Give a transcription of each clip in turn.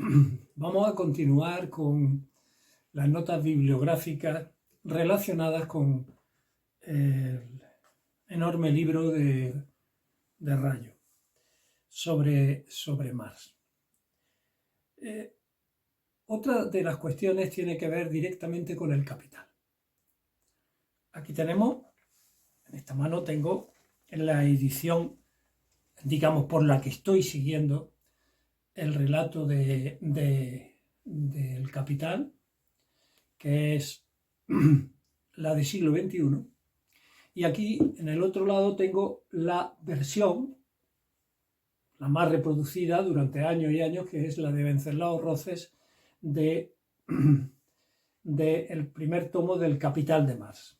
Vamos a continuar con las notas bibliográficas relacionadas con el enorme libro de Rayo sobre Marx. Otra de las cuestiones tiene que ver directamente con el capital. Aquí tenemos, en esta mano tengo en la edición, digamos, por la que estoy siguiendo el relato del Capital, que es la del siglo XXI, y aquí en el otro lado tengo la versión, la más reproducida durante años y años, que es la de Wenceslao Rosses, del primer tomo del Capital de Marx.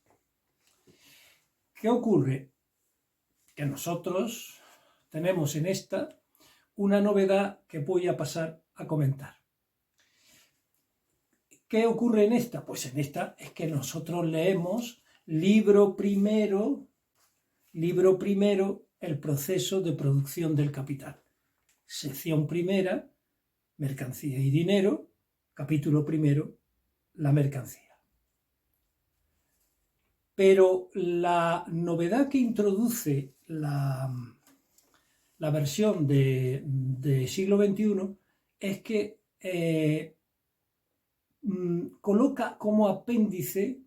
¿Qué ocurre? Que nosotros tenemos en esta una novedad que voy a pasar a comentar. ¿Qué ocurre en esta? Pues en esta es que nosotros leemos libro primero, el proceso de producción del capital. Sección primera, mercancía y dinero, capítulo primero, la mercancía. Pero la novedad que introduce la versión de siglo XXI es que coloca como apéndice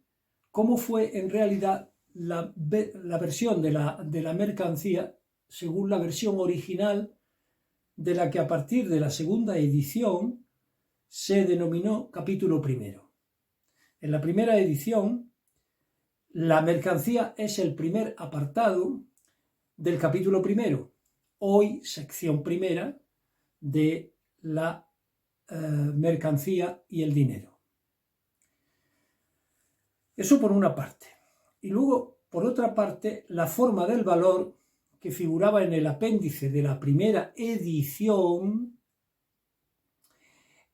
cómo fue en realidad la versión de la mercancía según la versión original, de la que a partir de la segunda edición se denominó capítulo primero. En la primera edición, la mercancía es el primer apartado del capítulo primero, hoy sección primera de la mercancía y el dinero. Eso por una parte. Y luego, por otra parte, la forma del valor que figuraba en el apéndice de la primera edición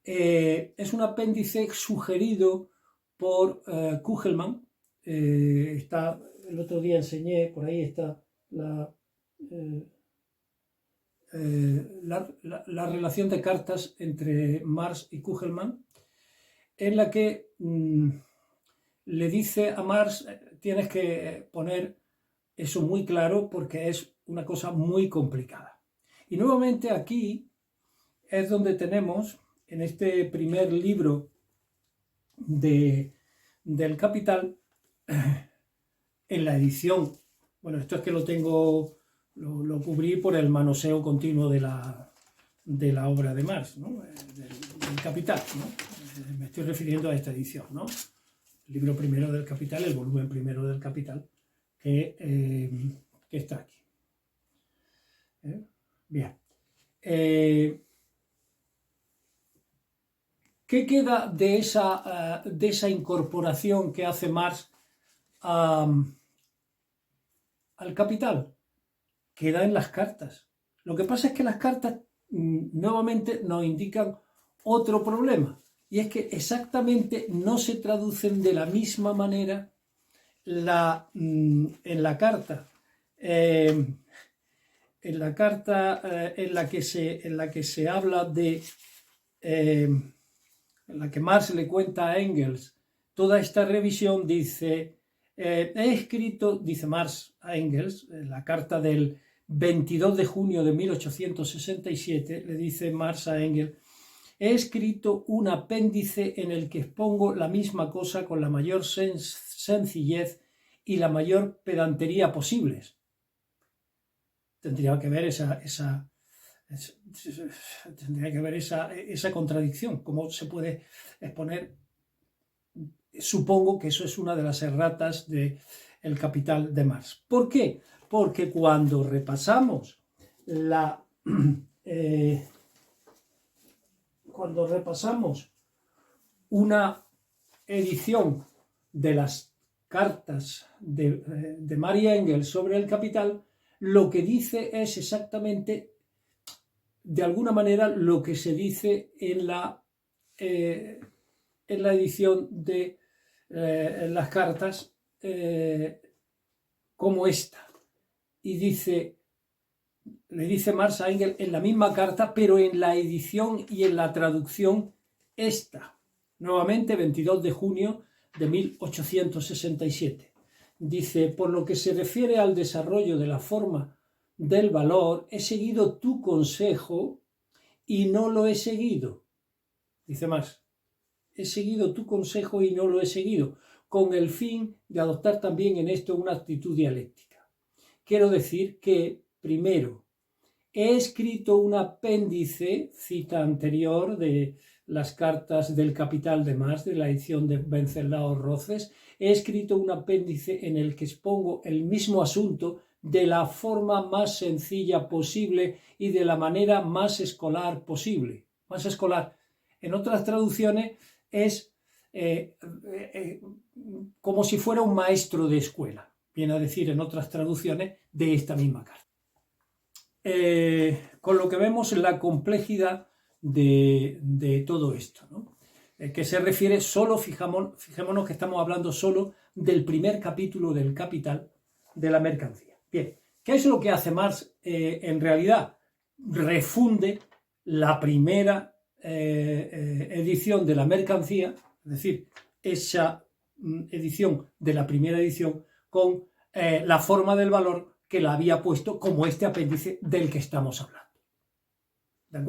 es un apéndice sugerido por Kugelmann. Está, el otro día enseñé, por ahí está la relación de cartas entre Marx y Kugelmann, en la que le dice a Marx: tienes que poner eso muy claro porque es una cosa muy complicada. Y nuevamente aquí es donde tenemos, en este primer libro del Capital, en la edición, bueno, esto es que lo tengo, lo cubrí por el manoseo continuo de la obra de Marx, ¿no? del Capital, ¿no? Me estoy refiriendo a esta edición, ¿no? El libro primero del Capital, el volumen primero del Capital, que está aquí. Bien. ¿Qué queda de esa incorporación que hace Marx al Capital? Queda en las cartas. Lo que pasa es que las cartas nuevamente nos indican otro problema, y es que exactamente no se traducen de la misma manera en la carta. En la carta en la que se habla de en la que Marx le cuenta a Engels toda esta revisión, dice: he escrito, dice Marx a Engels, en la carta del 22 de junio de 1867, le dice Marx a Engels: he escrito un apéndice en el que expongo la misma cosa con la mayor sencillez y la mayor pedantería posibles. Tendría que ver esa contradicción. ¿Cómo se puede exponer? Supongo que eso es una de las erratas del Capital de Marx. ¿Por qué? Porque cuando repasamos una edición de las cartas de Marx y Engels sobre el Capital, lo que dice es exactamente, de alguna manera, lo que se dice en la edición de las cartas como esta. Y dice: le dice Marx a Engels en la misma carta, pero en la edición y en la traducción esta. Nuevamente, 22 de junio de 1867. Dice, por lo que se refiere al desarrollo de la forma del valor, he seguido tu consejo y no lo he seguido. Dice Marx, he seguido tu consejo y no lo he seguido, con el fin de adoptar también en esto una actitud dialéctica. Quiero decir que, primero, he escrito un apéndice, cita anterior de las cartas del Capital de Marx, de la edición de Wenceslao Rosas, he escrito un apéndice en el que expongo el mismo asunto de la forma más sencilla posible y de la manera más escolar posible. Más escolar. En otras traducciones es como si fuera un maestro de escuela, viene a decir en otras traducciones de esta misma carta. Con lo que vemos la complejidad de todo esto, ¿no? Que se refiere solo, fijémonos que estamos hablando solo del primer capítulo del Capital de la mercancía. Bien, ¿qué es lo que hace Marx? En realidad refunde la primera edición de la mercancía, es decir, esa edición de la primera edición con la forma del valor que la había puesto como este apéndice del que estamos hablando.